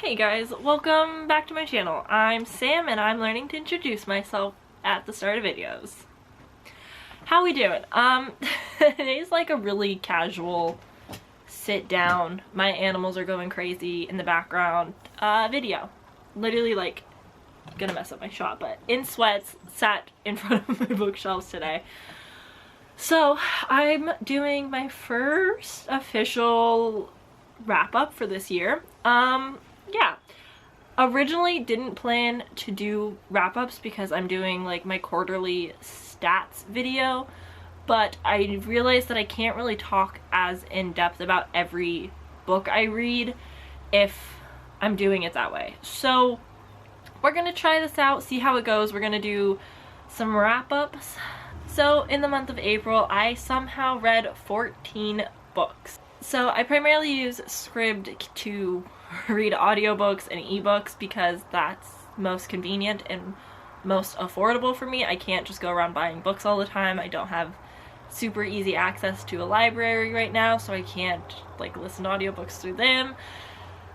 Hey guys, welcome back to my channel. I'm Sam and I'm learning to introduce myself at the start of videos. How we doing? Today's like a really casual sit down, my animals are going crazy in the background video. Literally like gonna mess up my shot, but in sweats, sat in front of my bookshelves today. So I'm doing my first official wrap up for this year. Yeah. Originally didn't plan to do wrap-ups because I'm doing like my quarterly stats video, but I realized that I can't really talk as in-depth about every book I read if I'm doing it that way. So we're gonna try this out, see how it goes. We're gonna do some wrap-ups. So in the month of April, I somehow read 14 books. So I primarily use Scribd to read audiobooks and ebooks because that's most convenient and most affordable for me. I can't just go around buying books all the time. I don't have super easy access to a library right now, so I can't like listen to audiobooks through them.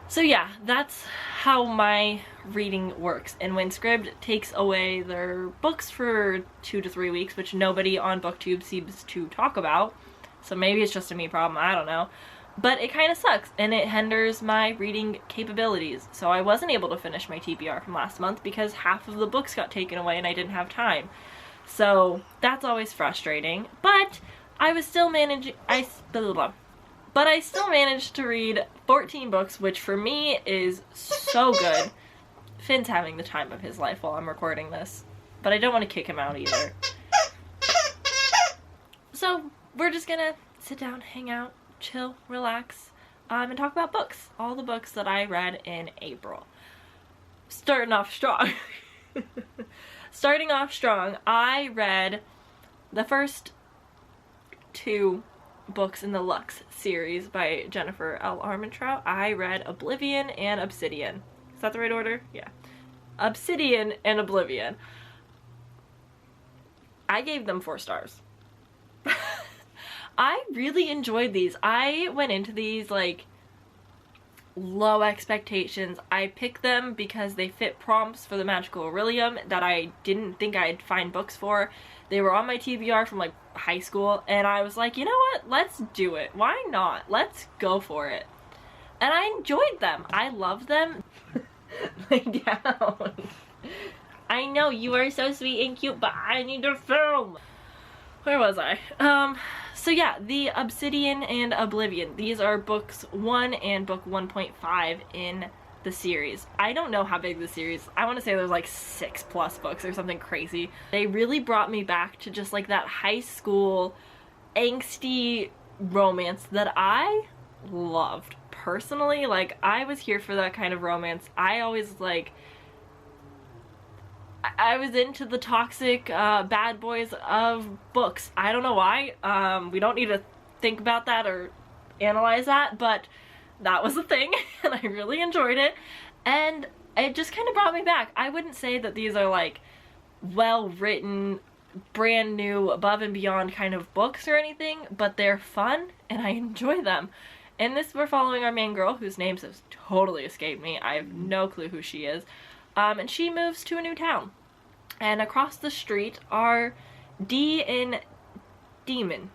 So yeah, that's how my reading works. And when Scribd takes away their books for 2 to 3 weeks, which nobody on BookTube seems to talk about, so maybe it's just a me problem, I don't know. But it kind of sucks, and it hinders my reading capabilities. So I wasn't able to finish my TBR from last month because half of the books got taken away and I didn't have time. So that's always frustrating. But I was still managing, but I still managed to read 14 books, which for me is so good. Finn's having the time of his life while I'm recording this, but I don't want to kick him out either. So we're just gonna sit down, hang out, chill, relax, and talk about books. All the books that I read in April. Starting off strong. Starting off strong, I read the first 2 books in the Lux series by Jennifer L. Armentrout. I read Oblivion and Obsidian. Is that the right order? Yeah. Obsidian and Oblivion. I gave them 4 stars. I really enjoyed these. I went into these like low expectations. I picked them because they fit prompts for the Magical Aurelium that I didn't think I'd find books for. They were on my TBR from like high school, and I was like, you know what? Let's do it. Why not? Let's go for it. And I enjoyed them. I love them. Lay down. I know you are so sweet and cute, but I need to film. Where was I? So yeah, the Obsidian and Oblivion. These are books 1 and book 1.5 in the series. I don't know how big the series, I want to say there's like 6+ books or something crazy. They really brought me back to just like that high school angsty romance that I loved. Personally, like I was here for that kind of romance. I always like, I was into the toxic bad boys of books. I don't know why. We don't need to think about that or analyze that, but that was a thing and I really enjoyed it, and it just kind of brought me back. I wouldn't say that these are like well written, brand new, above and beyond kind of books or anything, but they're fun and I enjoy them. In this, we're following our main girl, whose names have totally escaped me. I have no clue who she is. And she moves to a new town. And across the street are Dee and Demon,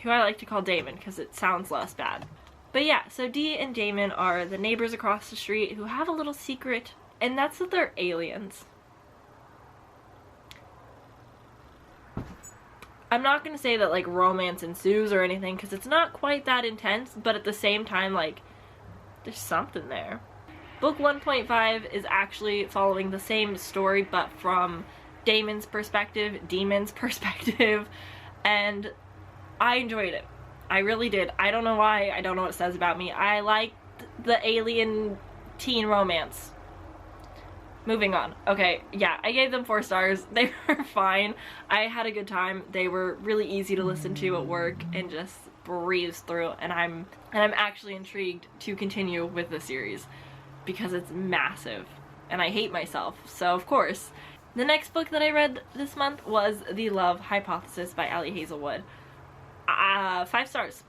who I like to call Damon because it sounds less bad. But yeah, so Dee and Damon are the neighbors across the street who have a little secret, and that's that they're aliens. I'm not going to say that like romance ensues or anything because it's not quite that intense, but at the same time, like, there's something there. Book 1.5 is actually following the same story but from Damon's perspective, Demon's perspective, and I enjoyed it. I really did. I don't know why. I don't know what it says about me. I liked the alien teen romance. Moving on. Okay, yeah, I gave them 4 stars. They were fine. I had a good time. They were really easy to listen to at work and just breeze through, and I'm actually intrigued to continue with the series because it's massive and I hate myself, so of course. The next book that I read this month was The Love Hypothesis by Ali Hazelwood. 5 stars.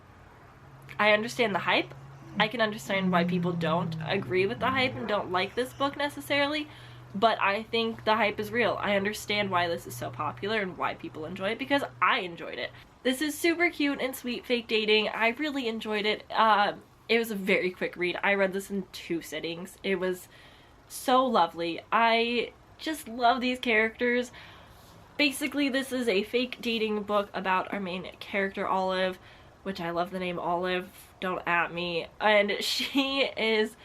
I understand the hype. I can understand why people don't agree with the hype and don't like this book necessarily, but I think the hype is real. I understand why this is so popular and why people enjoy it, because I enjoyed it. This is super cute and sweet fake dating. I really enjoyed it. It was a very quick read. I read this in 2 sittings. It was so lovely. I just love these characters. Basically, this is a fake dating book about our main character, Olive, which I love the name Olive, don't at me, and she is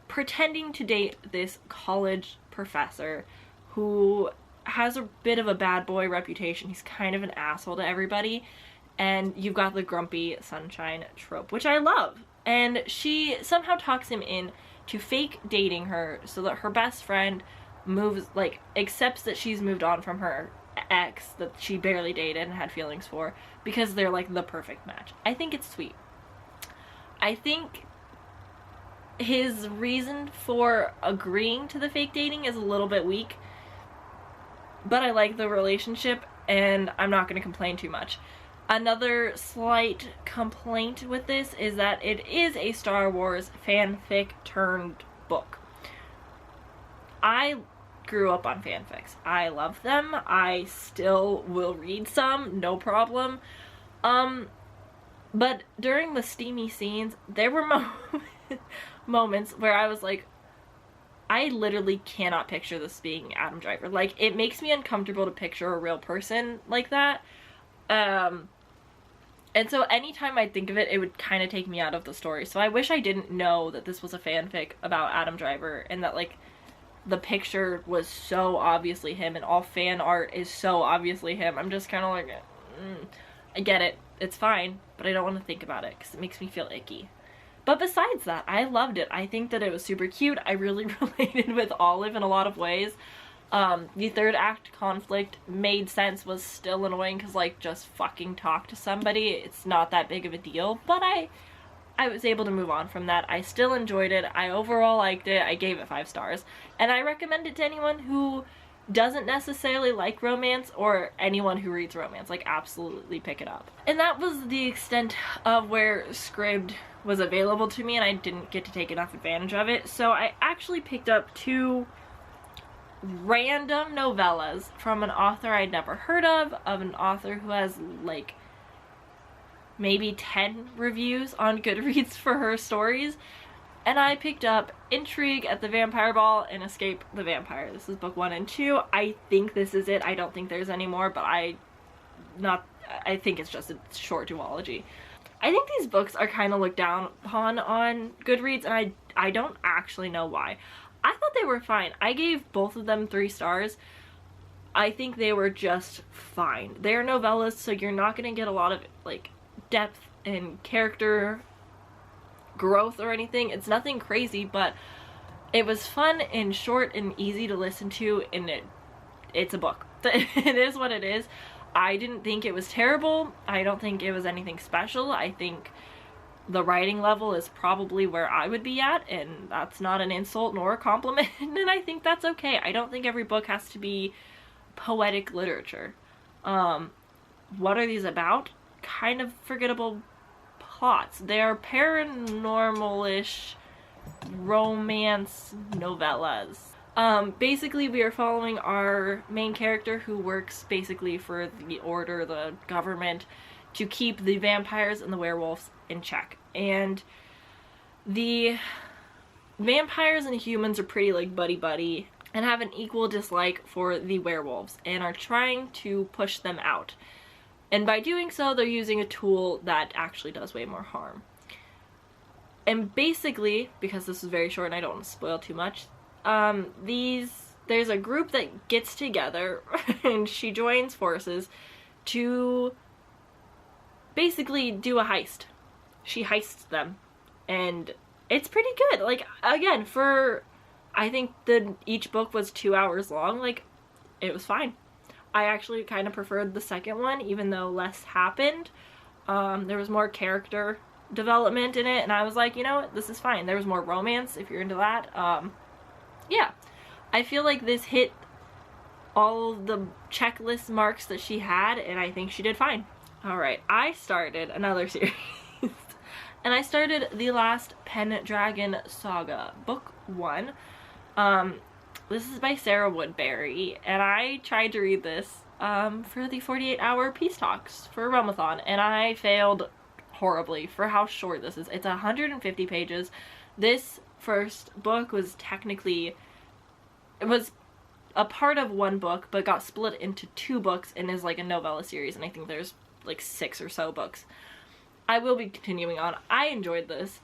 pretending to date this college professor who has a bit of a bad boy reputation. He's kind of an asshole to everybody, and you've got the grumpy sunshine trope, which I love. And she somehow talks him in to fake dating her so that her best friend moves, like, accepts that she's moved on from her ex that she barely dated and had feelings for, because they're like the perfect match. I think it's sweet. I think his reason for agreeing to the fake dating is a little bit weak, but I like the relationship and I'm not going to complain too much. Another slight complaint with this is that it is a Star Wars fanfic turned book. I grew up on fanfics. I love them. I still will read some, no problem. But during the steamy scenes, there were moments where I was like, I literally cannot picture this being Adam Driver. Like, it makes me uncomfortable to picture a real person like that. And so anytime I think of it, it would kind of take me out of the story. So I wish I didn't know that this was a fanfic about Adam Driver and that, like, the picture was so obviously him and all fan art is so obviously him. I'm just kind of like, I get it. It's fine, but I don't want to think about it because it makes me feel icky. But besides that, I loved it. I think that it was super cute. I really related with Olive in a lot of ways. The third act conflict made sense, was still annoying because, like, just fucking talk to somebody. It's not that big of a deal, but I was able to move on from that. I still enjoyed it. I overall liked it. I gave it 5 stars. And I recommend it to anyone who doesn't necessarily like romance or anyone who reads romance. Like, absolutely pick it up. And that was the extent of where Scribd was available to me, and I didn't get to take enough advantage of it. So I actually picked up 2 random novellas from an author I'd never heard of an author who has, like, maybe 10 reviews on Goodreads for her stories. And I picked up Intrigue at the Vampire Ball and Escape the Vampire. This is book 1 and 2. I think this is it. I don't think there's any more, but I think it's just a short duology. I think these books are kind of looked down upon on Goodreads, and I don't actually know why. I thought they were fine. I gave both of them 3 stars. I think they were just fine. They're novellas, so you're not going to get a lot of, like, depth and character growth or anything. It's nothing crazy, but it was fun and short and easy to listen to, and it's a book. It is what it is. I didn't think it was terrible. I don't think it was anything special. I think the writing level is probably where I would be at, and that's not an insult nor a compliment, and I think that's okay. I don't think every book has to be poetic literature. What are these about? Kind of forgettable plots. They're paranormal-ish romance novellas. Basically we are following our main character who works basically for the order, the government, to keep the vampires and the werewolves in check. And the vampires and humans are pretty, like, buddy-buddy and have an equal dislike for the werewolves and are trying to push them out. And by doing so, they're using a tool that actually does way more harm. And basically, because this is very short and I don't want to spoil too much, there's a group that gets together and she joins forces to basically do a heist. She heists them, and it's pretty good. Like, again, I think that each book was 2 hours long, like, it was fine. I actually kind of preferred the second one, even though less happened. There was more character development in it, and I was like, you know what, this is fine. There was more romance, if you're into that. Yeah. I feel like this hit all the checklist marks that she had, and I think she did fine. Alright, I started another series and I started The Last Pendragon Saga, book 1. This is by Sarah Woodbury, and I tried to read this for the 48-hour peace talks for Romathon, and I failed horribly for how short this is. It's 150 pages. This first book was technically, it was a part of one book, but got split into 2 books and is like a novella series, and I think there's like 6 or so books. I will be continuing on. I enjoyed this.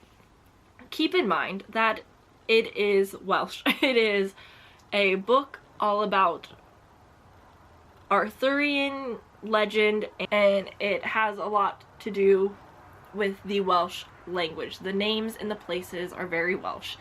Keep in mind that it is Welsh. It is a book all about Arthurian legend, and it has a lot to do with the Welsh language. The names and the places are very Welsh,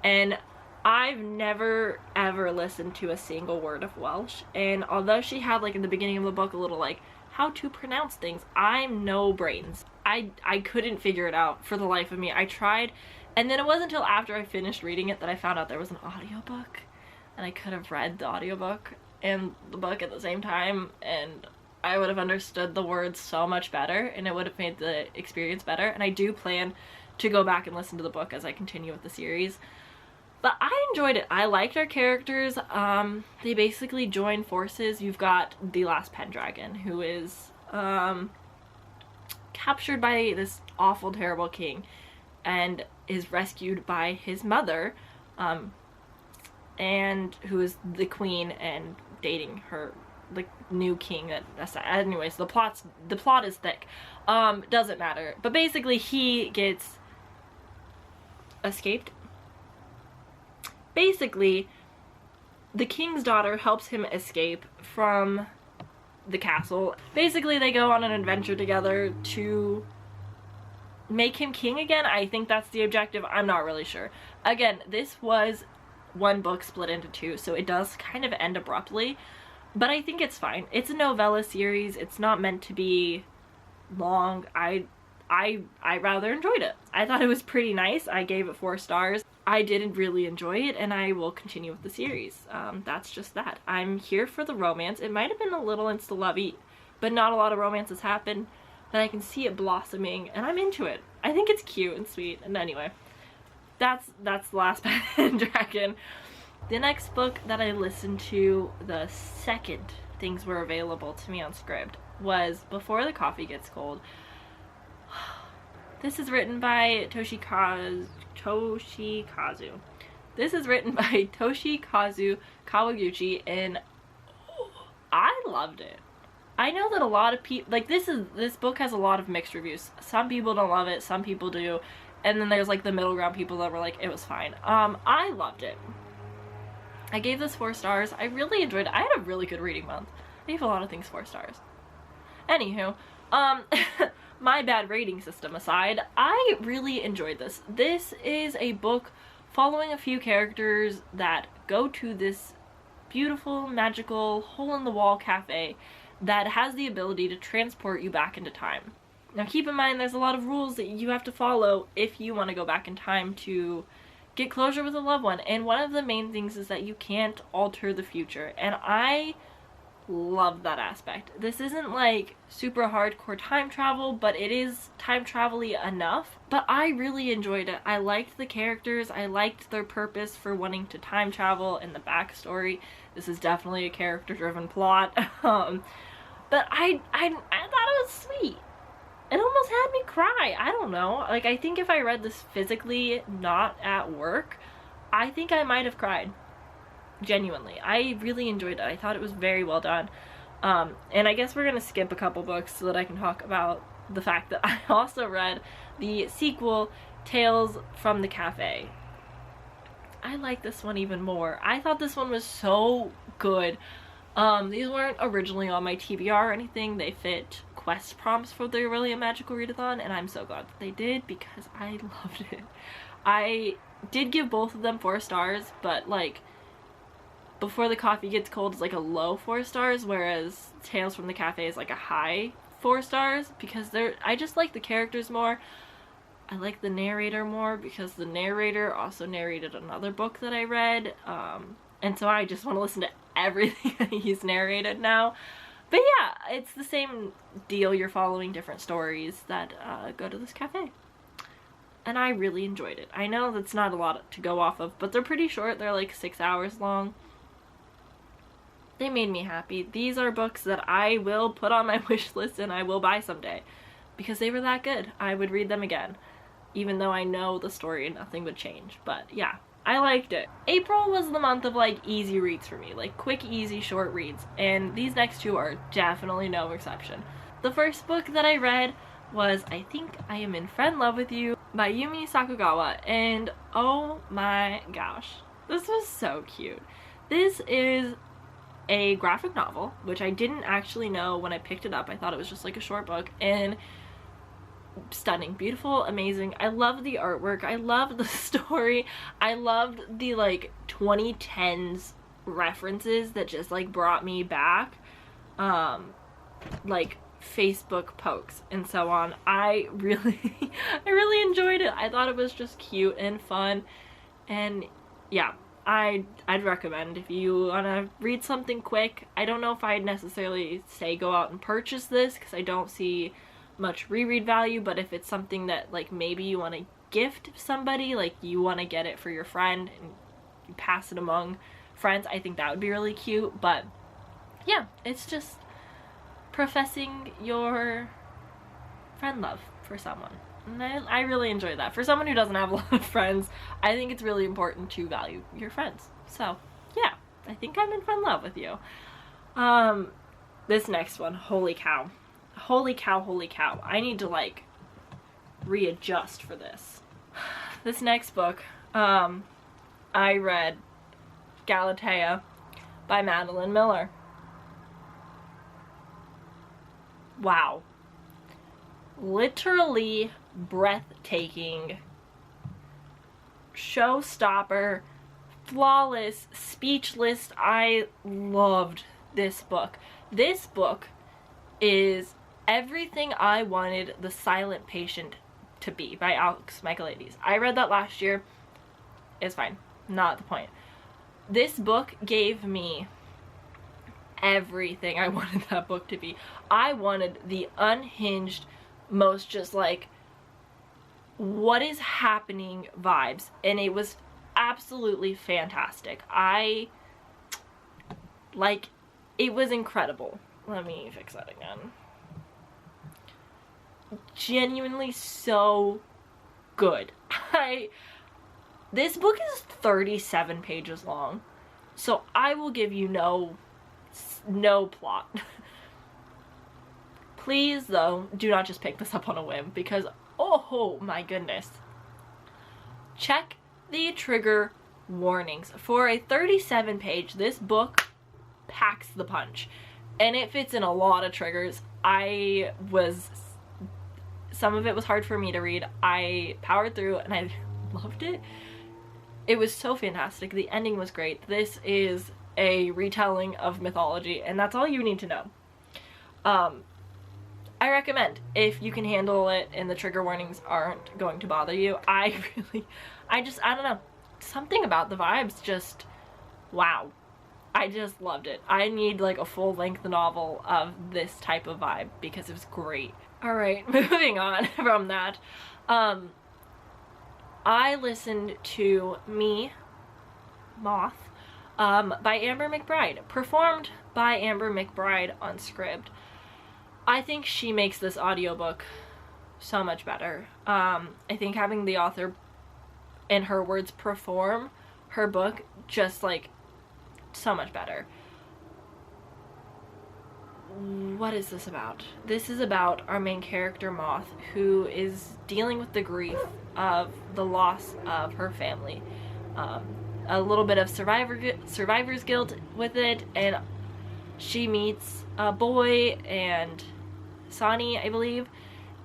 and I've never ever listened to a single word of Welsh, and although she had like in the beginning of the book a little like how to pronounce things, I'm no brains. I couldn't figure it out for the life of me. I tried, and then it wasn't until after I finished reading it that I found out there was an audiobook, and I could have read the audiobook and the book at the same time, and I would have understood the words so much better, and it would have made the experience better. And I do plan to go back and listen to the book as I continue with the series. But I enjoyed it. I liked our characters. They basically join forces. You've got the last Pendragon, who is captured by this awful, terrible king, and is rescued by his mother, and who is the queen and dating her, the new king. Anyways, the plot is thick. Doesn't matter. But basically, he gets escaped. Basically, the king's daughter helps him escape from the castle. Basically, they go on an adventure together to make him king again. I think that's the objective. I'm not really sure. Again, this was one book split into 2, so it does kind of end abruptly, but I think it's fine. It's a novella series. It's not meant to be long. I rather enjoyed it. I thought it was pretty nice. I gave it 4 stars. I did really enjoy it, and I will continue with the series. That's just that. I'm here for the romance. It might have been a little insta-lovey, but not a lot of romances happen, but I can see it blossoming, and I'm into it. I think it's cute and sweet, and anyway, that's The Last Pendragon. The next book that I listened to the second things were available to me on Scribd was Before the Coffee Gets Cold. This is written by Toshikazu. This is written by Toshikazu Kawaguchi, and I loved it. I know that a lot of people, like, this book has a lot of mixed reviews. Some people don't love it, some people do, and then there's like the middle ground people that were like, it was fine. I loved it. I gave this 4 stars. I really enjoyed it. I had a really good reading month. I gave a lot of things 4 stars. Anywho, my bad rating system aside, I really enjoyed this. This is a book following a few characters that go to this beautiful, magical, hole-in-the-wall cafe that has the ability to transport you back into time. Now keep in mind there's a lot of rules that you have to follow if you want to go back in time to get closure with a loved one, and one of the main things is that you can't alter the future, and I love that aspect. This isn't like super hardcore time travel, but it is time travel-y enough. But I really enjoyed it. I liked the characters. I liked their purpose for wanting to time travel and the backstory. This is definitely a character-driven plot. But I thought it was sweet. It almost had me cry. I don't know. Like, I think if I read this physically, not at work, I think I might have cried. Genuinely. I really enjoyed it. I thought it was very well done. And I guess we're gonna skip a couple books so that I can talk about the fact that I also read the sequel, Tales from the Cafe. I like this one even more. I thought this one was so good. These weren't originally on my TBR or anything. They fit quest prompts for the Really a Magical Readathon, and I'm so glad that they did because I loved it. I did give both of them 4 stars, but like Before the Coffee Gets Cold is like a low 4 stars, whereas Tales from the Cafe is like a high 4 stars because I just like the characters more. I like the narrator more because the narrator also narrated another book that I read, and so I just want to listen to everything that he's narrated now. But yeah, it's the same deal. You're following different stories that go to this cafe. and I really enjoyed it. I know that's not a lot to go off of, but they're pretty short. They're like 6 hours long. They made me happy. These are books that I will put on my wish list and I will buy someday because they were that good. I would read them again, even though I know the story and nothing would change. But yeah, I liked it. April was the month of like easy reads for me, like quick, easy, short reads, and these next two are definitely no exception. The first book that I read was I Think I Am in Friend Love with You by Yumi Sakugawa, and oh my gosh, this was so cute. This is a graphic novel, which I didn't actually know when I picked it up. I thought it was just like a short book, and stunning, beautiful, amazing. I love the artwork, I love the story, I loved the like 2010s references that just like brought me back, like Facebook pokes and so on. I really enjoyed it. I thought it was just cute and fun, and yeah, I'd recommend if you want to read something quick. I don't know if I'd necessarily say go out and purchase this because I don't see much reread value, but if it's something that like maybe you want to gift somebody, like you want to get it for your friend and you pass it among friends, I think that would be really cute. But yeah, it's just professing your friend love for someone, and I really enjoy that. For someone who doesn't have a lot of friends, I think it's really important to value your friends. So yeah, I think I'm in friend love with you. This next one, holy cow, holy cow, holy cow, I need to like readjust for this. This next book, I read Galatea by Madeline Miller. Wow. Literally breathtaking, showstopper, flawless, speechless. I loved this book. This book is everything I wanted The Silent Patient to be by Michaelides. I read that last year. It's fine. Not the point. This book gave me everything I wanted that book to be. I wanted the unhinged, most just like what is happening vibes, and it was absolutely fantastic. It was incredible. Let me fix that again. Genuinely so good. This book is 37 pages long, so I will give you no plot. Please, though, do not just pick this up on a whim, because oh my goodness. Check the trigger warnings. For a 37 page, this book packs the punch, and it fits in a lot of triggers. Some of it was hard for me to read. I powered through and I loved it. It was so fantastic. The ending was great. This is a retelling of mythology, and that's all you need to know. I recommend, if you can handle it and the trigger warnings aren't going to bother you. I don't know. Something about the vibes just, wow. I just loved it. I need like a full-length novel of this type of vibe because it was great. Alright, moving on from that. I listened to Moth by Amber McBride, performed by Amber McBride on Scribd. I think she makes this audiobook so much better. I think having the author, in her words, perform her book just like so much better. What is this about? This is about our main character, Moth, who is dealing with the grief of the loss of her family. A little bit of survivor's guilt with it, and she meets a boy and Sonny, I believe,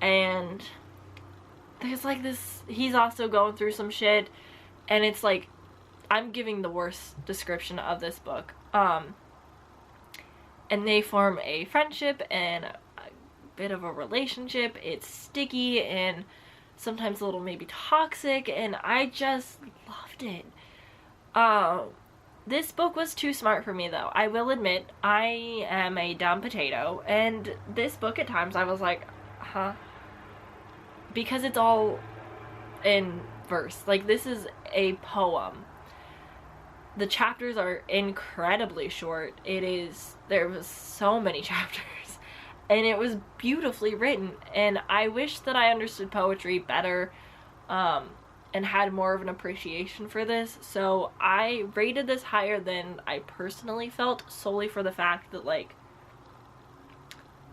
and there's like this, he's also going through some shit, and it's like, I'm giving the worst description of this book. And they form a friendship and a bit of a relationship. It's sticky and sometimes a little maybe toxic, and I just loved it. This book was too smart for me, though. I will admit, I am a dumb potato, and this book at times I was like, huh? Because it's all in verse. Like, this is a poem. The chapters are incredibly short. There was so many chapters, and it was beautifully written, and I wish that I understood poetry better, and had more of an appreciation for this. So I rated this higher than I personally felt, solely for the fact that, like,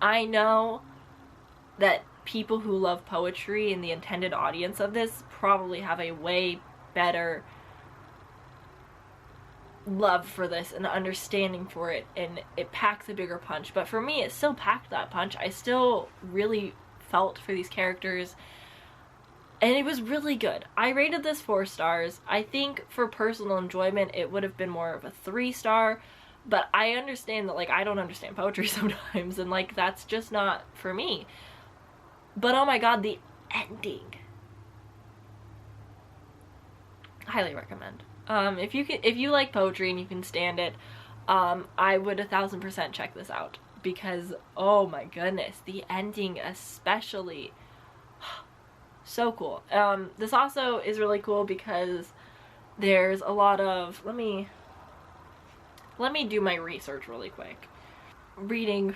I know that people who love poetry and the intended audience of this probably have a way better love for this and understanding for it, and it packs a bigger punch. But for me, it still packed that punch. I still really felt for these characters, and it was really good. I rated this 4 stars. I think for personal enjoyment it would have been more of a 3-star, but I understand that, like, I don't understand poetry sometimes, and, like, that's just not for me. But oh my god, the ending, highly recommend. If you like poetry and you can stand it, I would 1000% check this out, because oh my goodness, the ending especially, so cool. This also is really cool because there's a lot of, let me do my research really quick, reading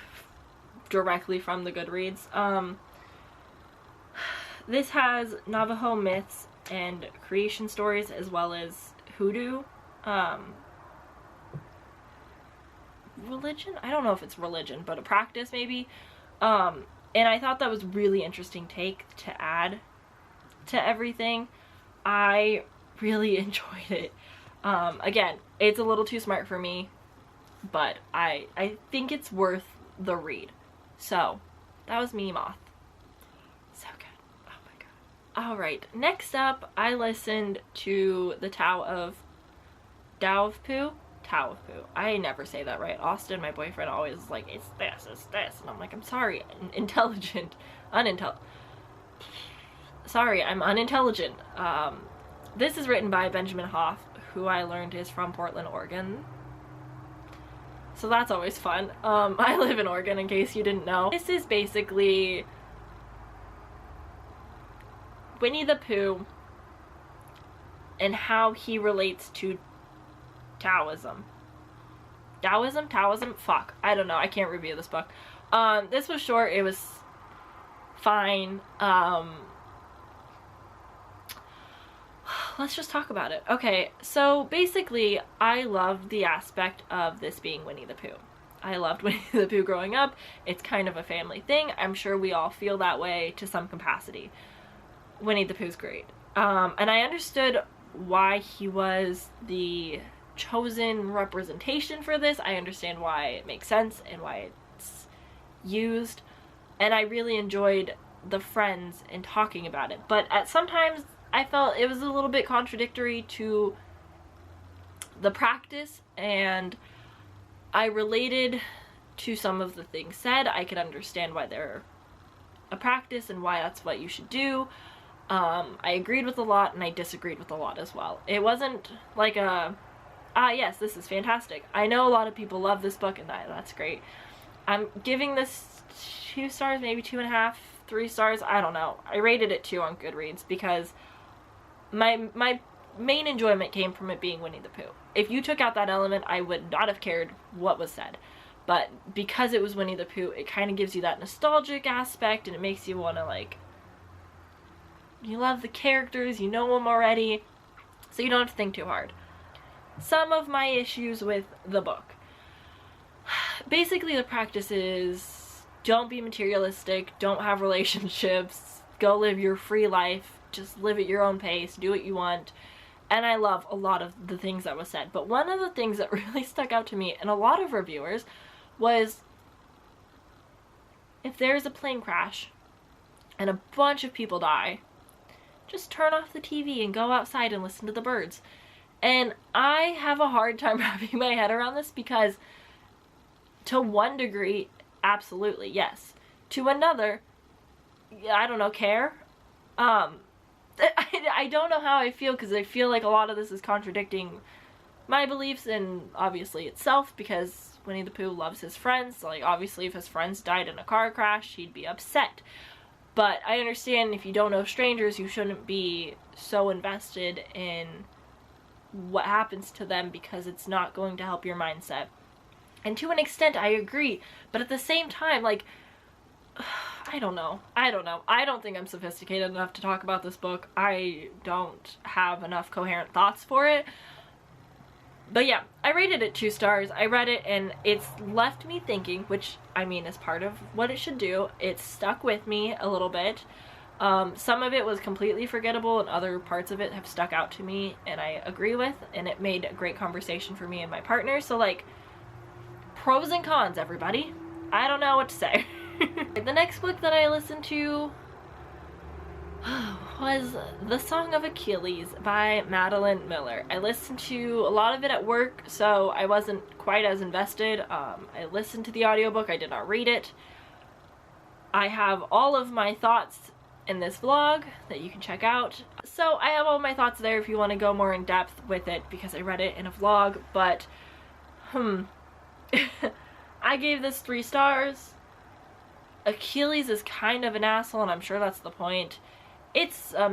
directly from the Goodreads. This has Navajo myths and creation stories, as well as hoodoo, religion? I don't know if it's religion, but a practice maybe. And I thought that was really interesting take to add to everything. I really enjoyed it. Again, it's a little too smart for me, but I think it's worth the read. So that was me, Moth. So good. Oh my god. Alright, next up, I listened to the Tao of Pooh. I never say that right. Austin, my boyfriend, always is like, it's this. And I'm like, I'm sorry, Sorry, I'm unintelligent. This is written by Benjamin Hoff, who I learned is from Portland, Oregon. So that's always fun. I live in Oregon, in case you didn't know. This is basically Winnie the Pooh and how he relates to Taoism. Taoism? Fuck. I don't know. I can't review this book. This was short. It was fine. Let's just talk about it. Okay, so basically, I loved the aspect of this being Winnie the Pooh. I loved Winnie the Pooh growing up. It's kind of a family thing. I'm sure we all feel that way to some capacity. Winnie the Pooh's great. And I understood why he was the chosen representation for this. I understand why it makes sense and why it's used. And I really enjoyed the friends and talking about it. But at sometimes I felt it was a little bit contradictory to the practice, and I related to some of the things said. I could understand why they're a practice and why that's what you should do. I agreed with a lot and I disagreed with a lot as well. It wasn't like a, yes, this is fantastic. I know a lot of people love this book, and that's great. I'm giving this 2 stars, maybe 2.5, 3 stars. I don't know. I rated it 2 on Goodreads because my main enjoyment came from it being Winnie the Pooh. If you took out that element, I would not have cared what was said. But because it was Winnie the Pooh, it kind of gives you that nostalgic aspect, and it makes you want to, like, you love the characters, you know them already, so you don't have to think too hard. Some of my issues with the book. Basically, the practice is don't be materialistic, don't have relationships, go live your free life, just live at your own pace, do what you want. And I love a lot of the things that was said. But one of the things that really stuck out to me and a lot of reviewers was, if there's a plane crash and a bunch of people die, just turn off the TV and go outside and listen to the birds. And I have a hard time wrapping my head around this because to one degree, absolutely, yes. To another, I don't know, care? I don't know how I feel, because I feel like a lot of this is contradicting my beliefs and obviously itself, because Winnie the Pooh loves his friends. Like, obviously if his friends died in a car crash, he'd be upset. But I understand if you don't know strangers, you shouldn't be so invested in what happens to them because it's not going to help your mindset. And to an extent, I agree. But at the same time, like, I don't know. I don't think I'm sophisticated enough to talk about this book. I don't have enough coherent thoughts for it. But yeah, I rated it 2 stars. I read it and it's left me thinking, which I mean is part of what it should do. It stuck with me a little bit. Some of it was completely forgettable and other parts of it have stuck out to me and I agree with, and it made a great conversation for me and my partner. So like, pros and cons, everybody. I don't know what to say. The next book that I listened to was The Song of Achilles by Madeline Miller. I listened to a lot of it at work, so I wasn't quite as invested. I listened to the audiobook, I did not read it. I have all of my thoughts in this vlog that you can check out. So I have all my thoughts there if you want to go more in depth with it because I read it in a vlog, but I gave this 3 stars. Achilles is kind of an asshole and I'm sure that's the point. It's a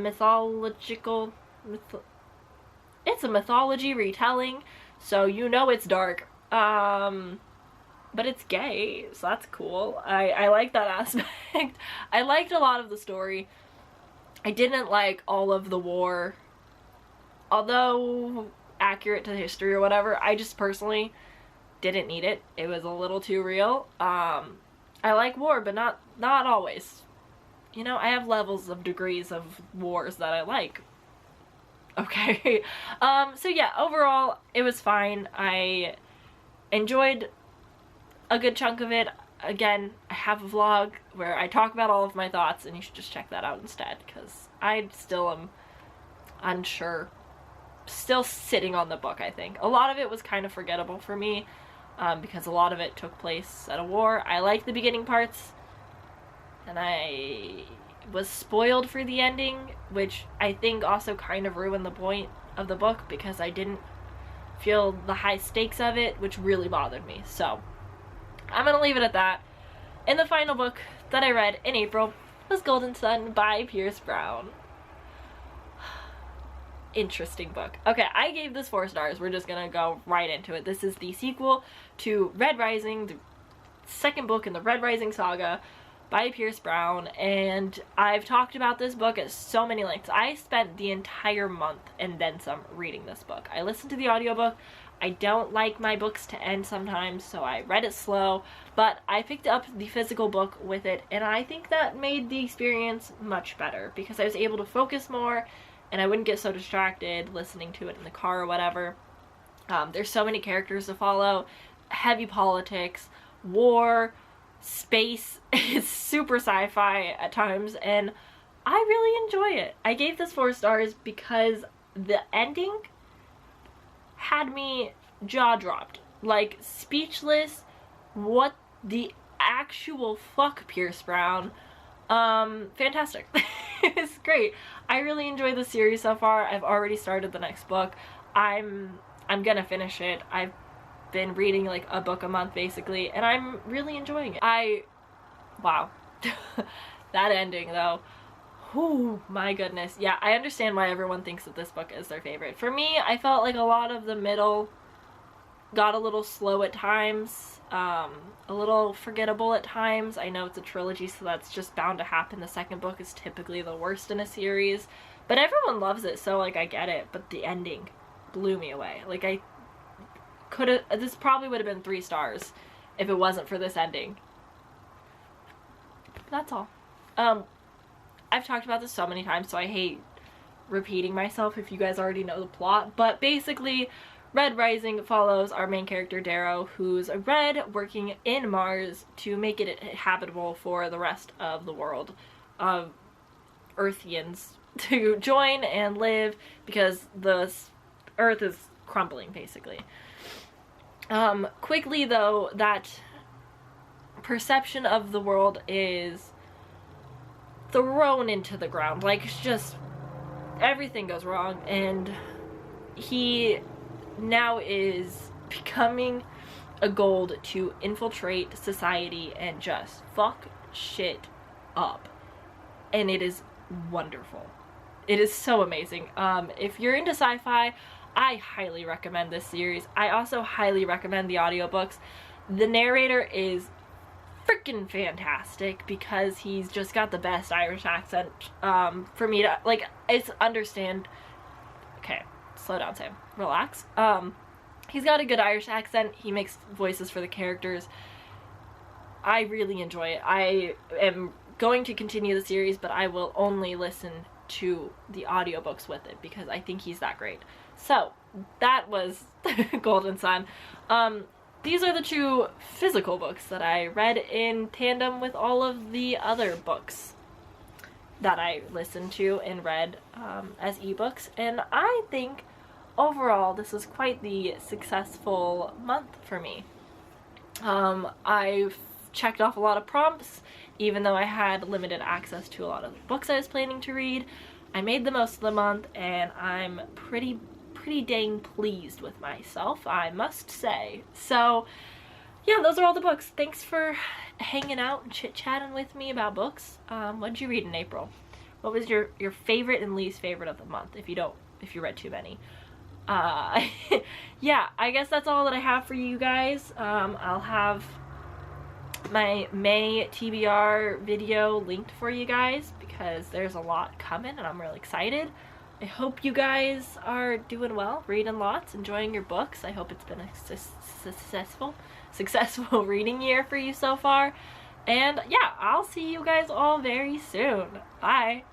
it's a mythology retelling, so you know it's dark. But it's gay, so that's cool. I like that aspect. I liked a lot of the story. I didn't like all of the war. Although accurate to history or whatever, I just personally didn't need it. It was a little too real. I like war, but not always. You know, I have levels of degrees of wars that I like. Okay. So yeah, overall, it was fine. I enjoyed a good chunk of it. Again, I have a vlog where I talk about all of my thoughts and you should just check that out instead because I still am unsure. Still sitting on the book, I think. A lot of it was kind of forgettable for me because a lot of it took place at a war. I liked the beginning parts and I was spoiled for the ending, which I think also kind of ruined the point of the book because I didn't feel the high stakes of it, which really bothered me. So I'm gonna leave it at that. And the final book that I read in April was Golden Sun by Pierce Brown. Interesting book. Okay, I gave this 4 stars. We're just gonna go right into it. This is the sequel to Red Rising, the second book in the Red Rising saga by Pierce Brown, and I've talked about this book at so many lengths. I spent the entire month and then some reading this book. I listened to the audiobook. I don't like my books to end sometimes, so I read it slow, but I picked up the physical book with it, and I think that made the experience much better because I was able to focus more and I wouldn't get so distracted listening to it in the car or whatever. There's so many characters to follow, heavy politics, war, space. It's super sci-fi at times and I really enjoy it. I gave this 4 stars because the ending had me jaw dropped, like speechless. What the actual fuck, Pierce Brown. Fantastic. It's great. I really enjoy the series so far. I've already started the next book. I'm gonna finish it. I've been reading like a book a month basically and I'm really enjoying it. Wow. That ending though. Oh my goodness. Yeah, I understand why everyone thinks that this book is their favorite. For me, I felt like a lot of the middle got a little slow at times, a little forgettable at times. I know it's a trilogy, so that's just bound to happen. The second book is typically the worst in a series, but everyone loves it, so like I get it, but the ending blew me away. Like I could have, this probably would have been 3 stars if it wasn't for this ending. That's all. I've talked about this so many times, so I hate repeating myself if you guys already know the plot, but basically Red Rising follows our main character Darrow, who's a red working in Mars to make it habitable for the rest of the world of Earthians to join and live because the Earth is crumbling basically. Quickly though, that perception of the world is thrown into the ground. Like, it's just everything goes wrong and he now is becoming a gold to infiltrate society and just fuck shit up. and it is wonderful. It is so amazing. If you're into sci-fi, I highly recommend this series. I also highly recommend the audiobooks. The narrator is freaking fantastic because he's just got the best Irish accent for me to, like, it's understand. Okay, slow down, Sam. Relax. He's got a good Irish accent. He makes voices for the characters. I really enjoy it. I am going to continue the series, but I will only listen to the audiobooks with it because I think he's that great. So that was Golden Sun. These are the two physical books that I read in tandem with all of the other books that I listened to and read as ebooks, and I think overall this was quite the successful month for me. I've checked off a lot of prompts, even though I had limited access to a lot of the books I was planning to read. I made the most of the month, and I'm pretty dang pleased with myself, I must say. So yeah, those are all the books. Thanks for hanging out and chit-chatting with me about books. What did you read in April? What was your favorite and least favorite of the month, if you read too many? Yeah, I guess that's all that I have for you guys. I'll have my May TBR video linked for you guys because there's a lot coming and I'm really excited. I hope you guys are doing well, reading lots, enjoying your books. I hope it's been a successful reading year for you so far. And yeah, I'll see you guys all very soon. Bye!